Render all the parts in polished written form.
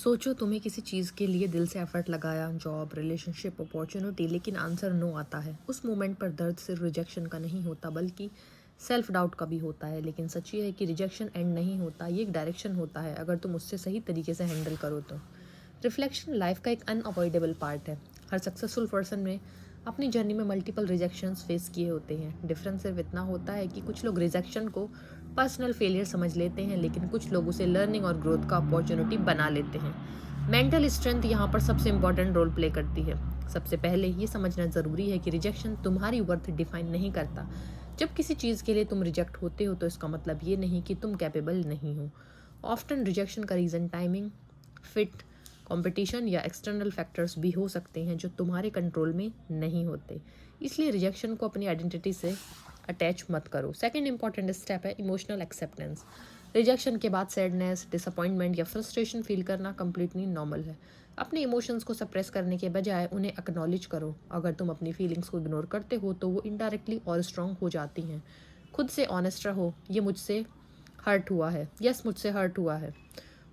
सोचो तुम्हें किसी चीज़ के लिए दिल से एफर्ट लगाया, जॉब, रिलेशनशिप, अपॉर्चुनिटी, लेकिन आंसर नो आता है। उस मोमेंट पर दर्द सिर्फ रिजेक्शन का नहीं होता बल्कि सेल्फ डाउट का भी होता है। लेकिन सच ये है कि रिजेक्शन एंड नहीं होता, ये एक डायरेक्शन होता है अगर तुम उससे सही तरीके से हैंडल करो तो। रिफ्लेक्शन लाइफ का एक अनअवॉइडेबल पार्ट है। हर सक्सेसफुल पर्सन ने अपनी जर्नी में मल्टीपल रिजेक्शंस फेस किए होते हैं। डिफरेंस सिर्फ इतना होता है कि कुछ लोग रिजेक्शन को पर्सनल फेलियर समझ लेते हैं, लेकिन कुछ लोग उसे लर्निंग और ग्रोथ का अपॉर्चुनिटी बना लेते हैं। मेंटल स्ट्रेंथ यहाँ पर सबसे इंपॉर्टेंट रोल प्ले करती है। सबसे पहले ये समझना ज़रूरी है कि रिजेक्शन तुम्हारी वर्थ डिफाइन नहीं करता। जब किसी चीज़ के लिए तुम रिजेक्ट होते हो तो इसका मतलब ये नहीं कि तुम कैपेबल नहीं हो। ऑफ्टन रिजेक्शन का रीज़न टाइमिंग, फिट, कंपटीशन या एक्सटर्नल फैक्टर्स भी हो सकते हैं जो तुम्हारे कंट्रोल में नहीं होते। इसलिए रिजेक्शन को अपनी आइडेंटिटी से अटैच मत करो। सेकंड इंपॉर्टेंट स्टेप है इमोशनल एक्सेप्टेंस। रिजेक्शन के बाद सैडनेस, डिसअपॉइंटमेंट या फ्रस्ट्रेशन फील करना कंप्लीटली नॉर्मल है। अपने इमोशंस को सप्रेस करने के बजाय उन्हें एक्नॉलेज करो। अगर तुम अपनी फीलिंग्स को इग्नोर करते हो तो वो इनडायरेक्टली और स्ट्रांग हो जाती हैं। खुद से ऑनेस्ट रहो, ये मुझसे हर्ट हुआ है, यस मुझसे हर्ट हुआ है,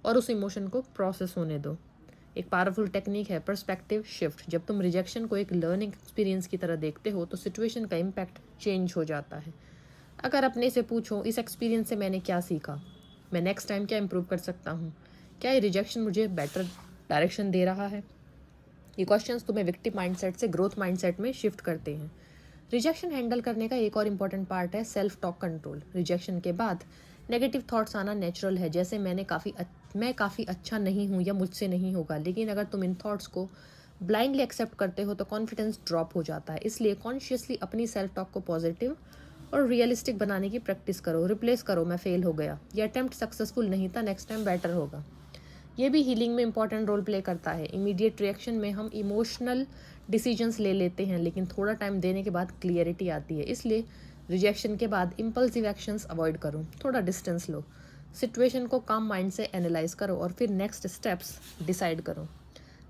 और उस इमोशन को प्रोसेस होने दो। एक पावरफुल टेक्निक है पर्सपेक्टिव शिफ्ट। जब तुम रिजेक्शन को एक लर्निंग एक्सपीरियंस की तरह देखते हो तो सिचुएशन का इम्पैक्ट चेंज हो जाता है। अगर अपने से पूछो, इस एक्सपीरियंस से मैंने क्या सीखा, मैं नेक्स्ट टाइम क्या इम्प्रूव कर सकता हूँ, क्या ये रिजेक्शन मुझे बेटर डायरेक्शन दे रहा है। ये क्वेश्चंस तुम्हें विक्टिम माइंडसेट से ग्रोथ माइंडसेट में शिफ्ट करते हैं। रिजेक्शन हैंडल करने का एक और इम्पॉर्टेंट पार्ट है सेल्फ टॉक कंट्रोल। रिजेक्शन के बाद नेगेटिव थॉट्स आना नेचुरल है, जैसे मैं काफ़ी अच्छा नहीं हूँ या मुझसे नहीं होगा। लेकिन अगर तुम इन थॉट्स को ब्लाइंडली एक्सेप्ट करते हो तो कॉन्फिडेंस ड्रॉप हो जाता है। इसलिए कॉन्शियसली अपनी सेल्फ टॉक को पॉजिटिव और रियलिस्टिक बनाने की प्रैक्टिस करो। रिप्लेस करो, मैं फेल हो गया, यह अटेम्प्ट सक्सेसफुल नहीं था, नेक्स्ट टाइम बेटर होगा। ये भी हीलिंग में इंपॉर्टेंट रोल प्ले करता है। इमीडिएट रिएक्शन में हम इमोशनल डिसीजंस ले लेते हैं, लेकिन थोड़ा टाइम देने के बाद क्लियरिटी आती है। इसलिए रिजेक्शन के बाद इम्पल्सिव एक्शंस अवॉइड करो, थोड़ा डिस्टेंस लो, सिचुएशन को काम माइंड से एनालाइज करो और फिर नेक्स्ट स्टेप्स डिसाइड करो।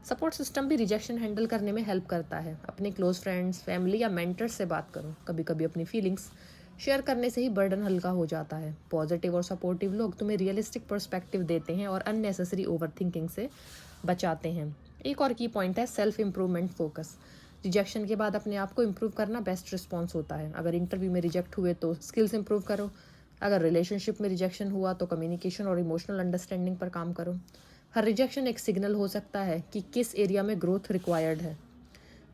सपोर्ट सिस्टम भी रिजेक्शन हैंडल करने में हेल्प करता है। अपने क्लोज फ्रेंड्स, फैमिली या मेंटर्स से बात करो। कभी कभी अपनी फीलिंग्स शेयर करने से ही बर्डन हल्का हो जाता है। पॉजिटिव और सपोर्टिव लोग तुम्हें रियलिस्टिक पर्सपेक्टिव देते हैं और अननेसेसरी ओवरथिंकिंग से बचाते हैं। एक और की पॉइंट है सेल्फ इम्प्रूवमेंट फोकस। रिजेक्शन के बाद अपने आप को इम्प्रूव करना बेस्ट रिस्पॉन्स होता है। अगर इंटरव्यू में रिजेक्ट हुए तो स्किल्स इम्प्रूव करो। अगर रिलेशनशिप में रिजेक्शन हुआ तो कम्युनिकेशन और इमोशनल अंडरस्टैंडिंग पर काम करो। हर रिजेक्शन एक सिग्नल हो सकता है कि किस एरिया में ग्रोथ रिक्वायर्ड है।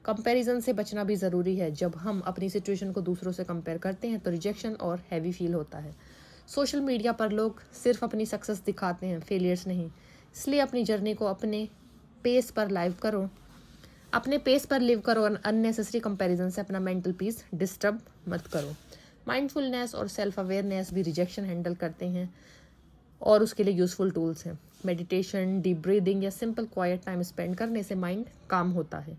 कंपैरिजन से बचना भी ज़रूरी है। जब हम अपनी सिचुएशन को दूसरों से कंपेयर करते हैं तो रिजेक्शन और हैवी फील होता है। सोशल मीडिया पर लोग सिर्फ अपनी सक्सेस दिखाते हैं, फेलियर्स नहीं। इसलिए अपनी जर्नी को पेस पर अपने पेस पर लिव करो और अननेसेसरी कंपैरिजन से अपना मेंटल पीस डिस्टर्ब मत करो। माइंडफुलनेस और सेल्फ अवेयरनेस भी रिजेक्शन हैंडल करते हैं और उसके लिए यूज़फुल टूल्स हैं। मेडिटेशन, डीप ब्रीदिंग या सिंपल क्वाइट टाइम स्पेंड करने से माइंड काम होता है।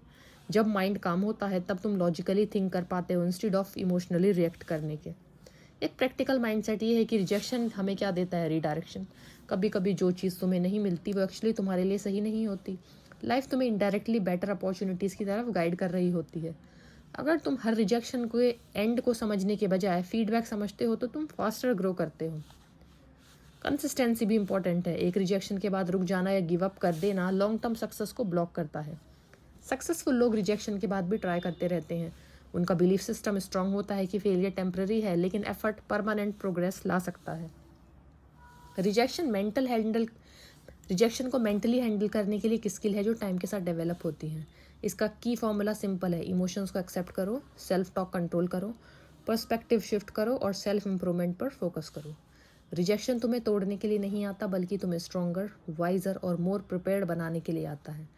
जब माइंड काम होता है तब तुम लॉजिकली थिंक कर पाते हो इंस्टेड ऑफ इमोशनली रिएक्ट करने के। एक प्रैक्टिकल माइंडसेट ये है कि रिजेक्शन हमें क्या देता है, रीडायरेक्शन। कभी कभी जो चीज़ तुम्हें नहीं मिलती वो एक्चुअली तुम्हारे लिए सही नहीं होती। लाइफ तुम्हें इनडायरेक्टली बेटर अपॉर्चुनिटीज़ की तरफ गाइड कर रही होती है। अगर तुम हर रिजेक्शन के एंड को समझने के बजाय फीडबैक समझते हो तो तुम फास्टर ग्रो करते हो। कंसिस्टेंसी भी इंपॉर्टेंट है। एक रिजेक्शन के बाद रुक जाना या गिव अप कर देना लॉन्ग टर्म सक्सेस को ब्लॉक करता है। सक्सेसफुल लोग रिजेक्शन के बाद भी ट्राई करते रहते हैं। उनका बिलीफ सिस्टम स्ट्रांग होता है कि फेलियर टेम्पररी है, लेकिन एफर्ट परमानेंट प्रोग्रेस ला सकता है। रिजेक्शन को मेंटली हैंडल करने के लिए एक स्किल है जो टाइम के साथ डेवलप होती है। इसका की फॉर्मूला सिंपल है। इमोशंस को एक्सेप्ट करो, सेल्फ टॉक कंट्रोल करो, पर्सपेक्टिव शिफ्ट करो और सेल्फ इम्प्रूवमेंट पर फोकस करो। रिजेक्शन तुम्हें तोड़ने के लिए नहीं आता बल्कि तुम्हें स्ट्रॉन्गर, वाइजर और मोर प्रिपेयर्ड बनाने के लिए आता है।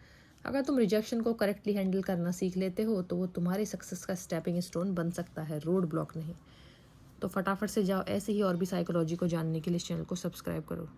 अगर तुम रिजेक्शन को करेक्टली हैंडल करना सीख लेते हो तो वो तुम्हारी सक्सेस का स्टेपिंग स्टोन बन सकता है, रोड ब्लॉक नहीं। तो फटाफट से जाओ, ऐसे ही और भी साइकोलॉजी को जानने के लिए इस चैनल को सब्सक्राइब करो।